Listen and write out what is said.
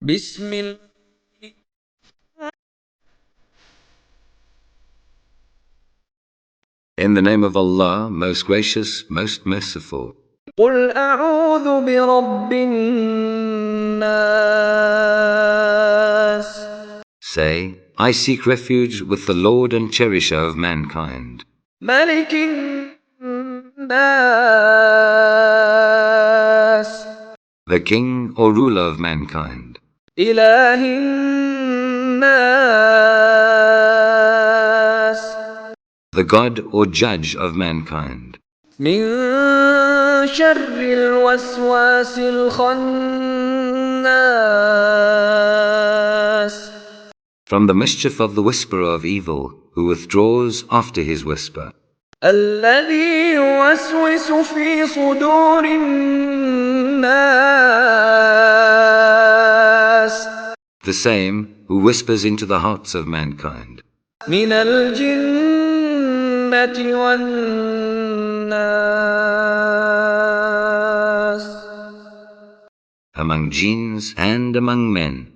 بسم الله. In the name of Allah, most gracious, most merciful. قل أعوذ برب الناس. Say, I seek refuge with the Lord and Cherisher of mankind, ملك الناس. the King or ruler of mankind, إله الناس. the God or judge of mankind, من شر الوسواس الخناس. from the mischief of the whisperer of evil, who withdraws after his whisper, الذي يوسوس في صدور الناس. the same who whispers into the hearts of mankind, من الجنة والناس. among jinns and among men.